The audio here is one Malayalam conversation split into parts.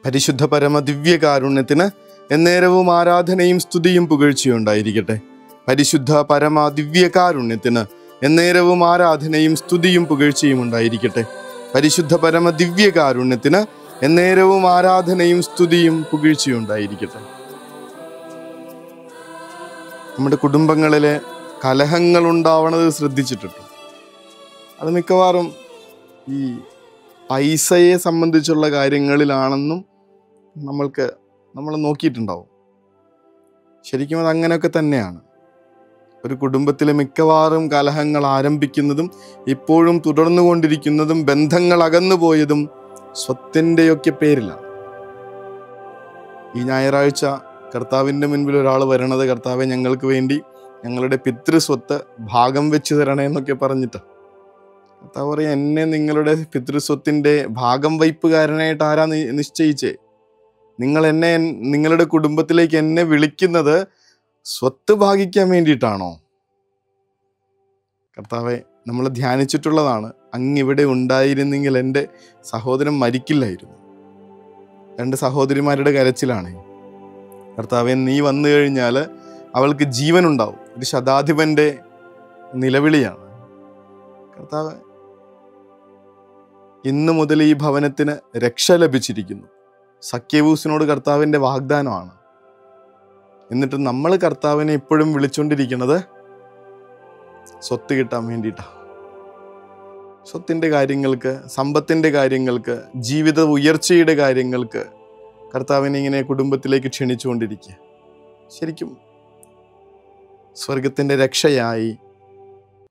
പരിശുദ്ധ പരമ ദിവ്യകാരുണ്യത്തിന് എന്നേരവും ആരാധനയും സ്തുതിയും പുകഴ്ചയും ഉണ്ടായിരിക്കട്ടെ. പരിശുദ്ധ പരമ ദിവ്യകാരുണ്യത്തിന് എന്നേരവും ആരാധനയും സ്തുതിയും പുകഴ്ചയും ഉണ്ടായിരിക്കട്ടെ. പരിശുദ്ധ പരമ ദിവ്യകാരുണ്യത്തിന് എന്നേരവും ആരാധനയും സ്തുതിയും പുകഴ്ചയും ഉണ്ടായിരിക്കട്ടെ. നമ്മുടെ കുടുംബങ്ങളിലെ കലഹങ്ങൾ ഉണ്ടാവണത് ശ്രദ്ധിച്ചിട്ടുണ്ടോ? അത് മിക്കവാറും ഈ പൈസയെ സംബന്ധിച്ചുള്ള കാര്യങ്ങളിലാണെന്നും നമ്മൾ നോക്കിയിട്ടുണ്ടാവും. ശരിക്കും അത് അങ്ങനെയൊക്കെ തന്നെയാണ്. ഒരു കുടുംബത്തിലെ മിക്കവാറും കലഹങ്ങൾ ആരംഭിക്കുന്നതും ഇപ്പോഴും തുടർന്നുകൊണ്ടിരിക്കുന്നതും ബന്ധങ്ങൾ അകന്നുപോയതും സ്വത്തിൻ്റെയൊക്കെ പേരിലാണ്. ഈ ഞായറാഴ്ച കർത്താവിൻ്റെ മുൻപിൽ ഒരാൾ വരണത്, കർത്താവെ ഞങ്ങൾക്ക് വേണ്ടി ഞങ്ങളുടെ പിതൃസ്വത്ത് ഭാഗം വെച്ച് തരണേ എന്നൊക്കെ പറഞ്ഞിട്ട്. കർത്താവ് പറയും, എന്നെ നിങ്ങളുടെ പിതൃസ്വത്തിൻ്റെ ഭാഗം വയ്പ്പുകാരനായിട്ട് ആരാ നിശ്ചയിച്ചേ? നിങ്ങൾ എന്നെ, നിങ്ങളുടെ കുടുംബത്തിലേക്ക് എന്നെ വിളിക്കുന്നത് സ്വത്ത് ഭാഗിക്കാൻ വേണ്ടിയിട്ടാണോ? കർത്താവെ, നമ്മൾ ധ്യാനിച്ചിട്ടുള്ളതാണ്, അങ്ങിവിടെ ഉണ്ടായിരുന്നെങ്കിൽ എൻ്റെ സഹോദരൻ മരിക്കില്ലായിരുന്നു. 2 സഹോദരിമാരുടെ കരച്ചിലാണ്. കർത്താവെ, നീ വന്നു കഴിഞ്ഞാൽ അവൾക്ക് ജീവൻ ഉണ്ടാവും. ഒരു ശതാധിപൻ്റെ നിലവിളിയാണ്. കർത്താവ്, ഇന്നു മുതൽ ഈ ഭവനത്തിന് രക്ഷ ലഭിച്ചിരിക്കുന്നു. സഖ്യവൂസിനോട് കർത്താവിൻ്റെ വാഗ്ദാനമാണ്. എന്നിട്ട് നമ്മൾ കർത്താവിനെ ഇപ്പോഴും വിളിച്ചുകൊണ്ടിരിക്കുന്നത് സ്വത്ത് കിട്ടാൻ വേണ്ടിയിട്ടാണ്. സ്വത്തിൻ്റെ കാര്യങ്ങൾക്ക്, സമ്പത്തിൻ്റെ കാര്യങ്ങൾക്ക്, ജീവിത ഉയർച്ചയുടെ കാര്യങ്ങൾക്ക് കർത്താവിനെ ഇങ്ങനെ കുടുംബത്തിലേക്ക് ക്ഷണിച്ചുകൊണ്ടിരിക്കുക. ശരിക്കും സ്വർഗത്തിൻ്റെ രക്ഷയായി,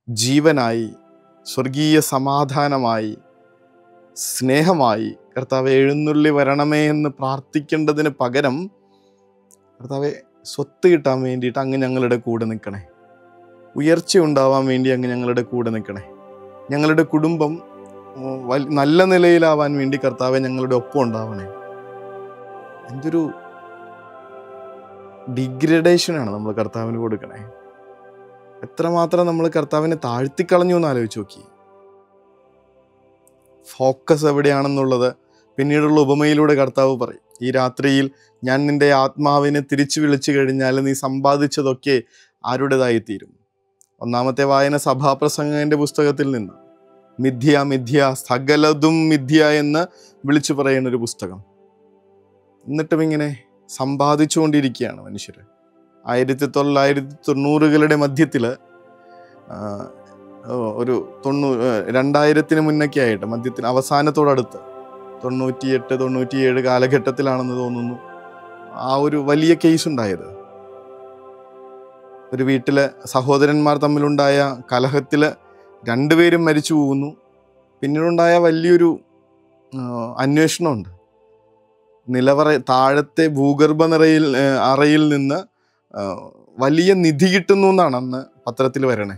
ജീവനായി, സ്വർഗീയ സമാധാനമായി, സ്നേഹമായി കർത്താവെ എഴുന്നള്ളി വരണമേ എന്ന് പ്രാർത്ഥിക്കേണ്ടതിന് പകരം, കർത്താവെ സ്വത്ത് കിട്ടാൻ വേണ്ടിയിട്ട് അങ്ങ് ഞങ്ങളുടെ കൂടെ നിൽക്കണേ, ഉയർച്ച ഉണ്ടാവാൻ വേണ്ടി അങ്ങ് ഞങ്ങളുടെ കൂടെ നിൽക്കണേ, ഞങ്ങളുടെ കുടുംബം നല്ല നിലയിലാവാൻ വേണ്ടി കർത്താവെ ഞങ്ങളുടെ ഒപ്പം ഉണ്ടാവണേ. എന്തൊരു ഡിഗ്രഡേഷനാണ് നമ്മൾ കർത്താവിന് കൊടുക്കണേ. എത്രമാത്രം നമ്മൾ കർത്താവിനെ താഴ്ത്തിക്കളഞ്ഞു എന്ന് ആലോചിച്ച് നോക്കി. ഫോക്കസ് എവിടെയാണെന്നുള്ളത് പിന്നീടുള്ള ഉപമയിലൂടെ കർത്താവ് പറയും. ഈ രാത്രിയിൽ ഞാൻ നിന്റെ ആത്മാവിനെ തിരിച്ചു വിളിച്ചു കഴിഞ്ഞാൽ നീ സമ്പാദിച്ചതൊക്കെ ആരുടേതായിത്തീരും. 1-ാമത്തെ വായന സഭാപ്രസംഗന്റെ പുസ്തകത്തിൽ നിന്ന്. മിഥ്യ മിഥ്യ, സകലതും മിഥ്യ എന്ന് വിളിച്ചു പറയുന്ന ഒരു പുസ്തകം. എന്നിട്ടും ഇങ്ങനെ സമ്പാദിച്ചുകൊണ്ടിരിക്കുകയാണ് മനുഷ്യർ. 1990കളുടെ മധ്യത്തിൽ ഒരു 2000-ന് മുന്നൊക്കെ ആയിട്ട്, മധ്യത്തിന് അവസാനത്തോടടുത്ത് 98, 97 കാലഘട്ടത്തിലാണെന്ന് തോന്നുന്നു ആ ഒരു വലിയ കേസ് ഉണ്ടായത്. ഒരു വീട്ടിലെ സഹോദരന്മാർ തമ്മിലുണ്ടായ കലഹത്തിൽ 2 പേരും മരിച്ചു പോകുന്നു. പിന്നീടുണ്ടായ വലിയൊരു അന്വേഷണമുണ്ട്. താഴത്തെ ഭൂഗർഭ അറയിൽ നിന്ന് വലിയ നിധി കിട്ടുന്നു എന്നാണ് അന്ന് പത്രത്തിൽ വരണേ.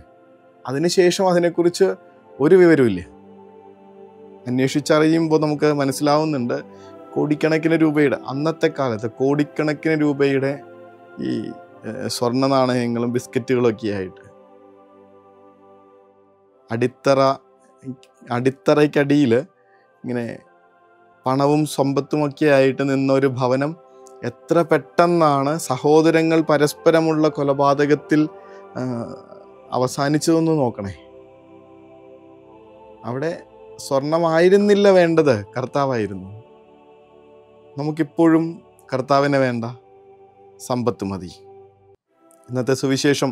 അതിനുശേഷം അതിനെക്കുറിച്ച് ഒരു വിവരമില്ല. അന്വേഷിച്ചറിയുമ്പോൾ നമുക്ക് മനസ്സിലാവുന്നുണ്ട്, കോടിക്കണക്കിന് രൂപയുടെ, അന്നത്തെ കാലത്ത് കോടിക്കണക്കിന് രൂപയുടെ ഈ സ്വർണ്ണ നാണയങ്ങളും ബിസ്ക്കറ്റുകളൊക്കെ ആയിട്ട് അടിത്തറയ്ക്കടിയിൽ ഇങ്ങനെ പണവും സമ്പത്തുമൊക്കെ ആയിട്ട് നിന്നൊരു ഭവനം എത്ര പെട്ടെന്നാണ് സഹോദരങ്ങൾ പരസ്പരമുള്ള കൊലപാതകത്തിൽ അവസാനിച്ചതെന്ന് നോക്കണേ. അവിടെ സ്വർണമായിരുന്നില്ല വേണ്ടത്, കർത്താവായിരുന്നു. നമുക്കിപ്പോഴും കർത്താവിനെ വേണ്ട, സമ്പത്ത് മതി. ഇന്നത്തെ സുവിശേഷം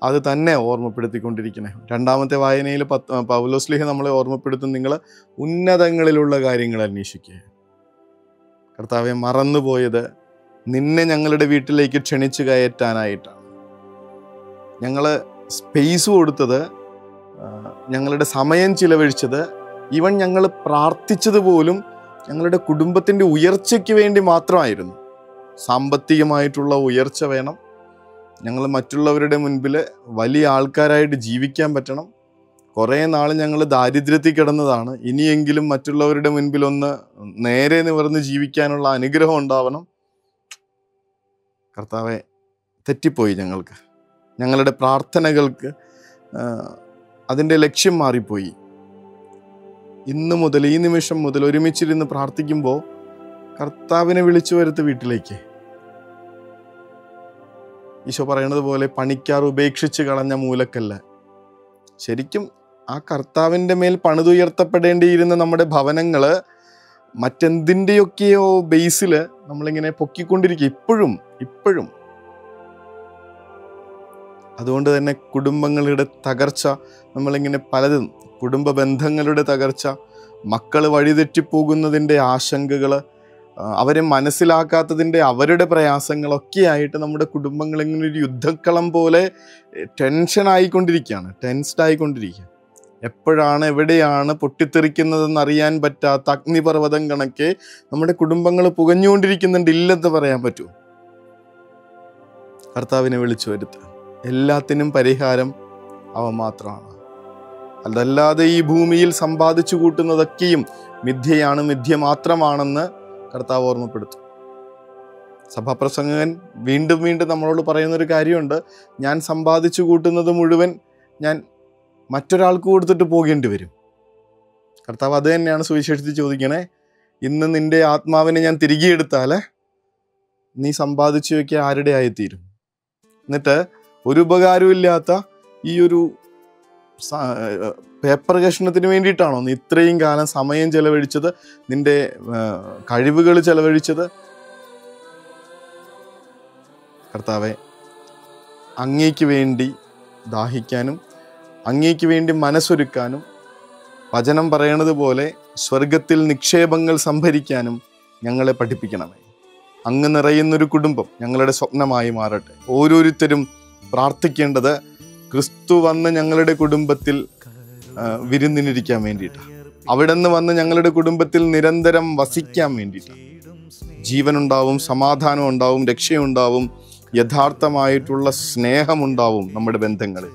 അത് തന്നെ ഓർമ്മപ്പെടുത്തിക്കൊണ്ടിരിക്കണേ. 2-ാമത്തെ വായനയിൽ പൗലോസ്ലീഹ നമ്മളെ ഓർമ്മപ്പെടുത്തും, നിങ്ങൾ ഉന്നതങ്ങളിലുള്ള കാര്യങ്ങൾ അന്വേഷിക്കുക. കർത്താവെ, മറന്നുപോയത് നിന്നെ ഞങ്ങളുടെ വീട്ടിലേക്ക് ക്ഷണിച്ചു കയറ്റാനായിട്ടാണ്. ഞങ്ങൾ സ്പേസ് കൊടുത്തത്, ഞങ്ങളുടെ സമയം ചിലവഴിച്ചത്, ഈവൻ ഞങ്ങൾ പ്രാർത്ഥിച്ചത് പോലും ഞങ്ങളുടെ കുടുംബത്തിൻ്റെ ഉയർച്ചയ്ക്ക് വേണ്ടി മാത്രമായിരുന്നു. സാമ്പത്തികമായിട്ടുള്ള ഉയർച്ച വേണം, ഞങ്ങൾ മറ്റുള്ളവരുടെ മുൻപിൽ വലിയ ആൾക്കാരായിട്ട് ജീവിക്കാൻ പറ്റണം. കുറേ നാൾ ഞങ്ങൾ ദാരിദ്ര്യത്തിൽ കിടന്നതാണ്, ഇനിയെങ്കിലും മറ്റുള്ളവരുടെ മുൻപിൽ ഒന്ന് നേരെ നിവർന്ന് ജീവിക്കാനുള്ള അനുഗ്രഹം ഉണ്ടാവണം. കർത്താവെ, തെറ്റിപ്പോയി ഞങ്ങൾക്ക്. ഞങ്ങളുടെ പ്രാർത്ഥനകൾക്ക് അതിൻ്റെ ലക്ഷ്യം മാറിപ്പോയി. ഇന്ന് മുതൽ, ഈ നിമിഷം മുതൽ ഒരുമിച്ചിരുന്ന് പ്രാർത്ഥിക്കുമ്പോൾ കർത്താവിനെ വിളിച്ചു വരുത്ത് വീട്ടിലേക്ക്. ഈശോ പറയുന്നത് പോലെ പണിക്കാർ ഉപേക്ഷിച്ച് കളഞ്ഞ മൂലക്കല്ല. ശരിക്കും ആ കർത്താവിൻ്റെ മേൽ പണിതുയർത്തപ്പെടേണ്ടിയിരുന്ന നമ്മുടെ ഭവനങ്ങൾ മറ്റെന്തിൻ്റെയൊക്കെയോ ബേസിൽ നമ്മളിങ്ങനെ പൊക്കിക്കൊണ്ടിരിക്കുക ഇപ്പോഴും. അതുകൊണ്ട് തന്നെ കുടുംബങ്ങളുടെ തകർച്ച, നമ്മളിങ്ങനെ പലതും, കുടുംബ ബന്ധങ്ങളുടെ തകർച്ച, മക്കൾ വഴിതെറ്റിപ്പോകുന്നതിൻ്റെ ആശങ്കകൾ, അവരെ മനസ്സിലാക്കാത്തതിൻ്റെ അവരുടെ പ്രയാസങ്ങളൊക്കെ ആയിട്ട് നമ്മുടെ കുടുംബങ്ങൾ ഇങ്ങനെ ഒരു യുദ്ധക്കളം പോലെ ടെൻസ്ഡ് ആയിക്കൊണ്ടിരിക്കുക. എപ്പോഴാണ് എവിടെയാണ് പൊട്ടിത്തെറിക്കുന്നതെന്ന് അറിയാൻ പറ്റാത്ത അഗ്നിപർവ്വതം കണക്കെ നമ്മുടെ കുടുംബങ്ങൾ പുകഞ്ഞുകൊണ്ടിരിക്കുന്നുണ്ട്. ഇല്ലെന്ന് പറയാൻ പറ്റുമോ? കർത്താവിനെ വിളിച്ചു വരുത്തുക. എല്ലാത്തിനും പരിഹാരം അവൻ മാത്രമാണ്. അതല്ലാതെ ഈ ഭൂമിയിൽ സമ്പാദിച്ചു കൂട്ടുന്നതൊക്കെയും മിഥ്യ മാത്രമാണെന്ന് കർത്താവ് ഓർമ്മപ്പെടുത്തും. സഭാപ്രസംഗകൻ വീണ്ടും നമ്മളോട് പറയുന്നൊരു കാര്യമുണ്ട്. ഞാൻ സമ്പാദിച്ചു കൂട്ടുന്നത് മുഴുവൻ ഞാൻ മറ്റൊരാൾക്ക് കൊടുത്തിട്ട് പോകേണ്ടി വരും. കർത്താവ് അത് തന്നെയാണ് സുവിശേഷത്തിൽ ചോദിക്കണേ. ഇന്ന് നിന്റെ ആത്മാവിനെ ഞാൻ തിരികെ എടുത്താൽ നീ സമ്പാദിച്ചു വയ്ക്കുക ആരുടെ ആയിത്തീരും? എന്നിട്ട് ഒരു ഉപകാരമില്ലാത്ത ഈ ഒരു പേപ്പർ കഷ്ണത്തിന് വേണ്ടിയിട്ടാണോ നീ ഇത്രയും കാലം സമയം ചെലവഴിച്ചത്, നിന്റെ കഴിവുകൾ ചെലവഴിച്ചത്? കർത്താവെ, അങ്ങേക്ക് വേണ്ടി ദാഹിക്കാനും അങ്ങേക്ക് വേണ്ടി മനസ്സൊരുക്കാനും വചനം പറയണത് പോലെ സ്വർഗത്തിൽ നിക്ഷേപങ്ങൾ സംഭരിക്കാനും ഞങ്ങളെ പഠിപ്പിക്കണമേ. അങ്ങ് നിറയുന്നൊരു കുടുംബം ഞങ്ങളുടെ സ്വപ്നമായി മാറട്ടെ. ഓരോരുത്തരും പ്രാർത്ഥിക്കേണ്ടത് ക്രിസ്തു വന്ന് ഞങ്ങളുടെ കുടുംബത്തിൽ വിരുന്നിനിരിക്കാൻ വേണ്ടിയിട്ടാണ്. അവിടെ നിന്ന് വന്ന് ഞങ്ങളുടെ കുടുംബത്തിൽ നിരന്തരം വസിക്കാൻ വേണ്ടിയിട്ടാണ്. ജീവനുണ്ടാവും, സമാധാനം ഉണ്ടാവും, രക്ഷയുണ്ടാവും, യഥാർത്ഥമായിട്ടുള്ള സ്നേഹമുണ്ടാവും നമ്മുടെ ബന്ധങ്ങളിൽ.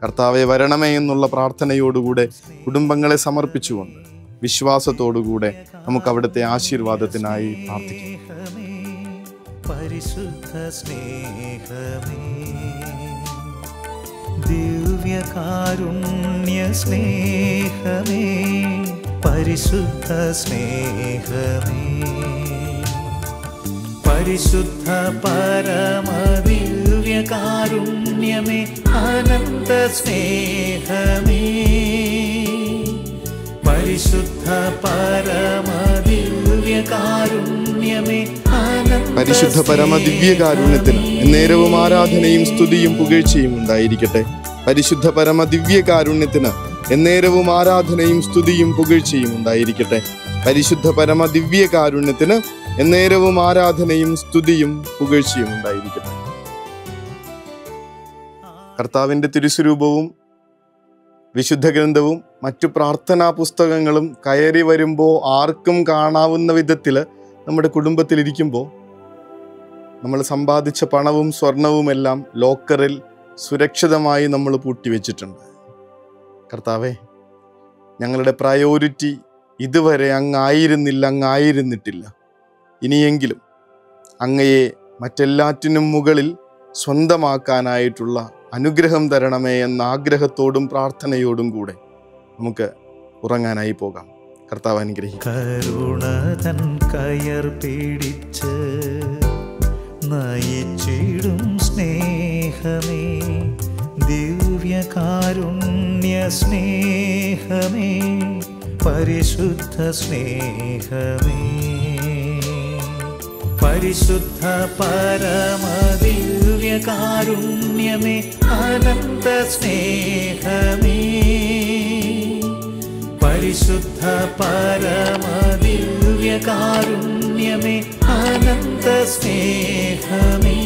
കർത്താവെ വരണമേ എന്നുള്ള പ്രാർത്ഥനയോടുകൂടെ കുടുംബങ്ങളെ സമർപ്പിച്ചുകൊണ്ട് വിശ്വാസത്തോടുകൂടെ നമുക്ക് അവിടുത്തെ ആശീർവാദത്തിനായി പ്രാർത്ഥിക്കാം. പരിശുദ്ധ സ്നേഹമേ, ദിവ്യകാരുണ്യ സ്നേഹമേ, പരിശുദ്ധ സ്നേഹമേ, പരിശുദ്ധ പരമദിവ്യകാരുണ്യമേ, അനന്ത സ്നേഹമേ, പരിശുദ്ധ പരമദിവ്യകാരുണ്യമേ, പരിശുദ്ധ പരമദിവ്യകാരുണ്യത്തിന് എന്നേരവും ആരാധനയും സ്തുതിയും പുകഴ്ചയും ഉണ്ടായിരിക്കട്ടെ. പരിശുദ്ധ പരമദിവ്യകാരുണ്യത്തിന് എന്നേരവും ആരാധനയും സ്തുതിയും പുകഴ്ചയും ഉണ്ടായിരിക്കട്ടെ. പരിശുദ്ധ പരമദിവ്യകാരുണ്യത്തിന് എന്നേരവും ആരാധനയും സ്തുതിയും പുകഴ്ചയും ഉണ്ടായിരിക്കട്ടെ. കർത്താവിൻ്റെ തിരുസ്വരൂപവും വിശുദ്ധ ഗ്രന്ഥവും മറ്റു പ്രാർത്ഥനാ പുസ്തകങ്ങളും കയറി വരുമ്പോൾ ആർക്കും കാണാവുന്ന വിധത്തിൽ നമ്മുടെ കുടുംബത്തിലിരിക്കുമ്പോൾ നമ്മൾ സമ്പാദിച്ച പണവും സ്വർണവും എല്ലാം ലോക്കറിൽ സുരക്ഷിതമായി നമ്മൾ പൂട്ടിവെച്ചിട്ടുണ്ട്. കർത്താവേ, ഞങ്ങളുടെ പ്രയോറിറ്റി ഇതുവരെ അങ്ങായിരുന്നിട്ടില്ല. ഇനിയെങ്കിലും അങ്ങയെ മറ്റെല്ലാറ്റിനും മുകളിൽ സ്വന്തമാക്കാനായിട്ടുള്ള അനുഗ്രഹം തരണമേ എന്ന ആഗ്രഹത്തോടും പ്രാർത്ഥനയോടും കൂടെ നമുക്ക് ഉറങ്ങാനായി പോകാം. കർത്താവ് അനുഗ്രഹിക്കും. കരുണതൻ കയർ പിടിച്ച് നയിച്ചിടും സ്നേഹമേ, ദിവ്യകാരുണ്യ സ്നേഹമേ, പരിശുദ്ധ സ്നേഹമേ, പരിശുദ്ധ പരമദിവ്യകാരുണ്യമേ, അനന്ത സ്നേഹമേ, പരിശുദ്ധ പരമദിവ്യകാരുണ്യമേ, അനന്ത സ്നേഹമേ.